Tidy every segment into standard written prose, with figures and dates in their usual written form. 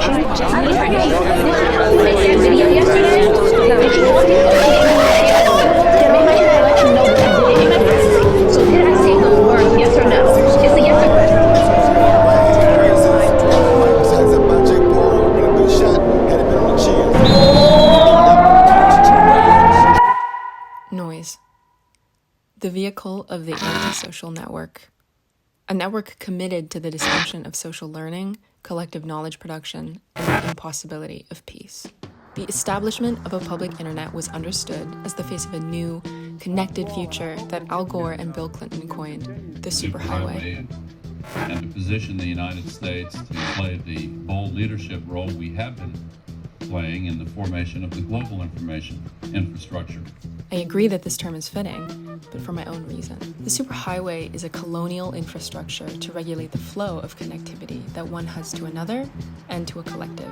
So did I say those words? Yes or no? It's a yes or no. Noise. The vehicle of the antisocial network. A network committed to the dysfunction of social learning, collective knowledge production, and the impossibility of peace. The establishment of a public internet was understood as the face of a new, connected future that Al Gore and Bill Clinton coined the superhighway. And to position the United States to play the bold leadership role we have been playing in the formation of the global information infrastructure. I agree that this term is fitting, but for my own reason. The superhighway is a colonial infrastructure to regulate the flow of connectivity that one has to another and to a collective.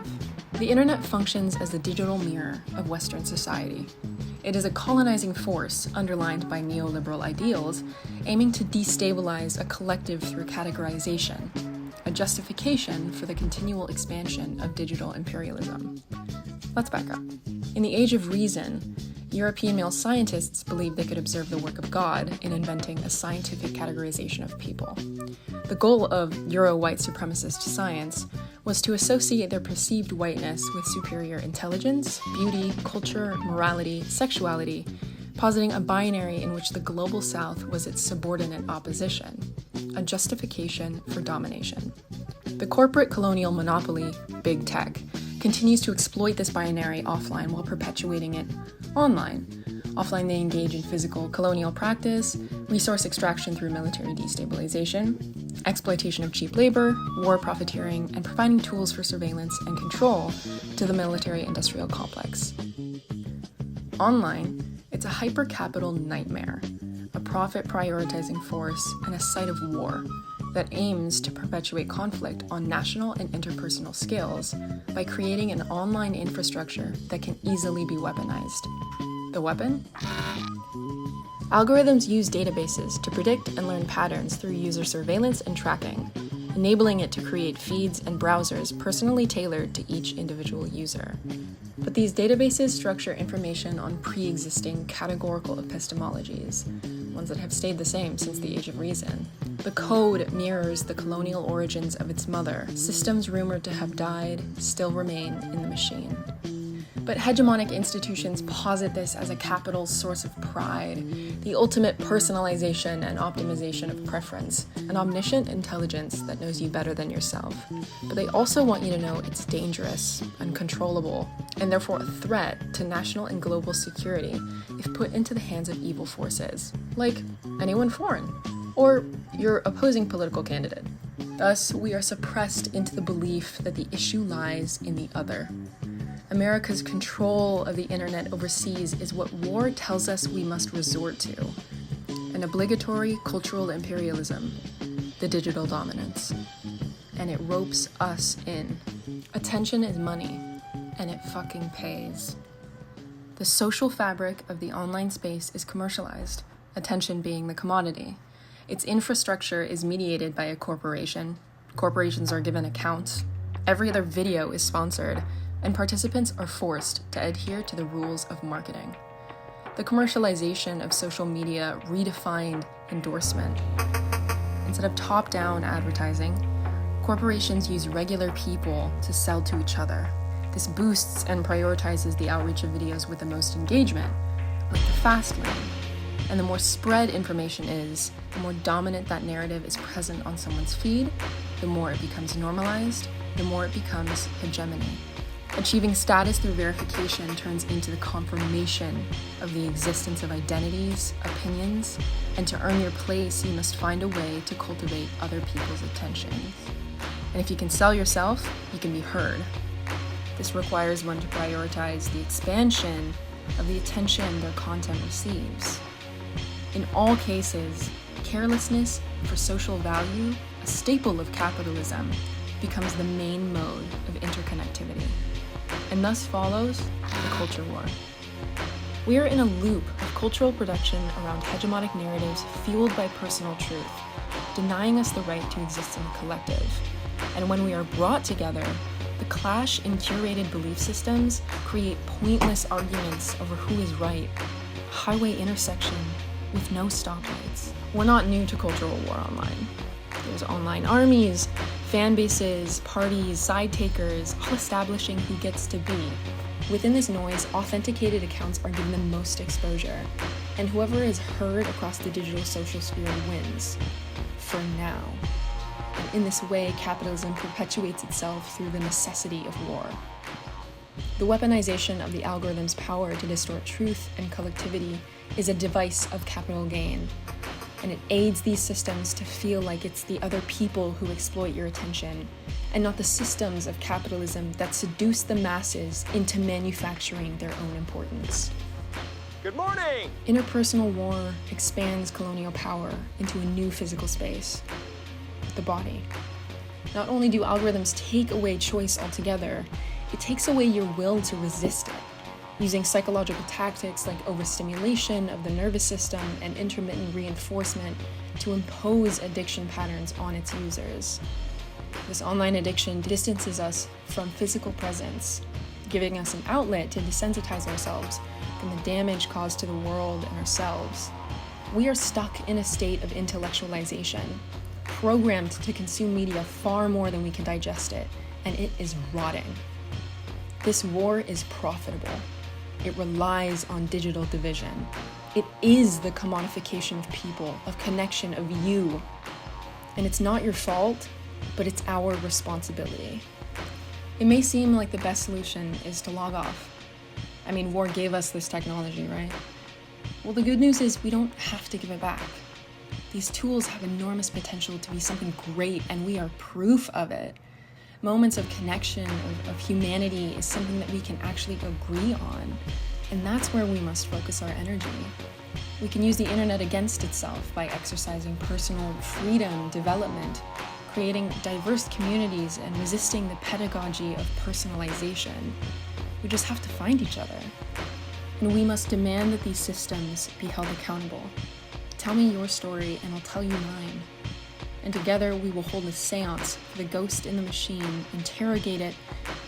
The internet functions as the digital mirror of Western society. It is a colonizing force underlined by neoliberal ideals, aiming to destabilize a collective through categorization, a justification for the continual expansion of digital imperialism. Let's back up. In the Age of Reason, European male scientists believed they could observe the work of God in inventing a scientific categorization of people. The goal of Euro-white supremacist science was to associate their perceived whiteness with superior intelligence, beauty, culture, morality, sexuality, positing a binary in which the global South was its subordinate opposition, a justification for domination. The corporate colonial monopoly, big tech, continues to exploit this binary offline while perpetuating it online. Offline, they engage in physical colonial practice, resource extraction through military destabilization, exploitation of cheap labor, war profiteering, and providing tools for surveillance and control to the military-industrial complex. Online, it's a hyper-capital nightmare, a profit-prioritizing force, and a site of war that aims to perpetuate conflict on national and interpersonal scales by creating an online infrastructure that can easily be weaponized. The weapon? Algorithms use databases to predict and learn patterns through user surveillance and tracking, enabling it to create feeds and browsers personally tailored to each individual user. But these databases structure information on pre-existing categorical epistemologies, ones that have stayed the same since the Age of Reason. The code mirrors the colonial origins of its mother. Systems rumored to have died still remain in the machine. But hegemonic institutions posit this as a capital's source of pride, the ultimate personalization and optimization of preference, an omniscient intelligence that knows you better than yourself. But they also want you to know it's dangerous, uncontrollable, and therefore a threat to national and global security if put into the hands of evil forces, like anyone foreign, or your opposing political candidate. Thus, we are suppressed into the belief that the issue lies in the other. America's control of the internet overseas is what war tells us we must resort to. An obligatory cultural imperialism, the digital dominance. And it ropes us in. Attention is money, and it fucking pays. The social fabric of the online space is commercialized, attention being the commodity. Its infrastructure is mediated by a corporation. Corporations are given accounts. Every other video is sponsored, and participants are forced to adhere to the rules of marketing. The commercialization of social media redefined endorsement. Instead of top-down advertising, corporations use regular people to sell to each other. This boosts and prioritizes the outreach of videos with the most engagement, like the fast lane. And the more spread information is, the more dominant that narrative is present on someone's feed, the more it becomes normalized, the more it becomes hegemony. Achieving status through verification turns into the confirmation of the existence of identities, opinions, and to earn your place, you must find a way to cultivate other people's attention. And if you can sell yourself, you can be heard. This requires one to prioritize the expansion of the attention their content receives. In all cases, carelessness for social value, a staple of capitalism, becomes the main mode of interconnectivity. And thus follows the culture war. We are in a loop of cultural production around hegemonic narratives fueled by personal truth, denying us the right to exist in the collective. And when we are brought together, the clash in curated belief systems create pointless arguments over who is right, a highway intersection with no stoplights. We're not new to cultural war online. There's online armies, fan bases, parties, side takers, all establishing who gets to be. Within this noise, authenticated accounts are given the most exposure, and whoever is heard across the digital social sphere wins. For now. And in this way, capitalism perpetuates itself through the necessity of war. The weaponization of the algorithm's power to distort truth and collectivity is a device of capital gain, and it aids these systems to feel like it's the other people who exploit your attention, and not the systems of capitalism that seduce the masses into manufacturing their own importance. Good morning! Interpersonal war expands colonial power into a new physical space, the body. Not only do algorithms take away choice altogether, it takes away your will to resist it, using psychological tactics like overstimulation of the nervous system and intermittent reinforcement to impose addiction patterns on its users. This online addiction distances us from physical presence, giving us an outlet to desensitize ourselves from the damage caused to the world and ourselves. We are stuck in a state of intellectualization, programmed to consume media far more than we can digest it, and it is rotting. This war is profitable. It relies on digital division. It is the commodification of people, of connection, of you. And it's not your fault, but it's our responsibility. It may seem like the best solution is to log off. I mean, war gave us this technology, right? Well, the good news is we don't have to give it back. These tools have enormous potential to be something great, and we are proof of it. Moments of connection, of humanity is something that we can actually agree on, and that's where we must focus our energy. We can use the internet against itself by exercising personal freedom, development, creating diverse communities, and resisting the pedagogy of personalization. We just have to find each other. And we must demand that these systems be held accountable. Tell me your story and I'll tell you mine. And together we will hold a seance for the ghost in the machine, interrogate it,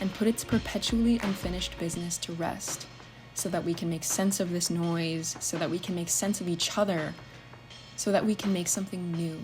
and put its perpetually unfinished business to rest, so that we can make sense of this noise, so that we can make sense of each other, so that we can make something new.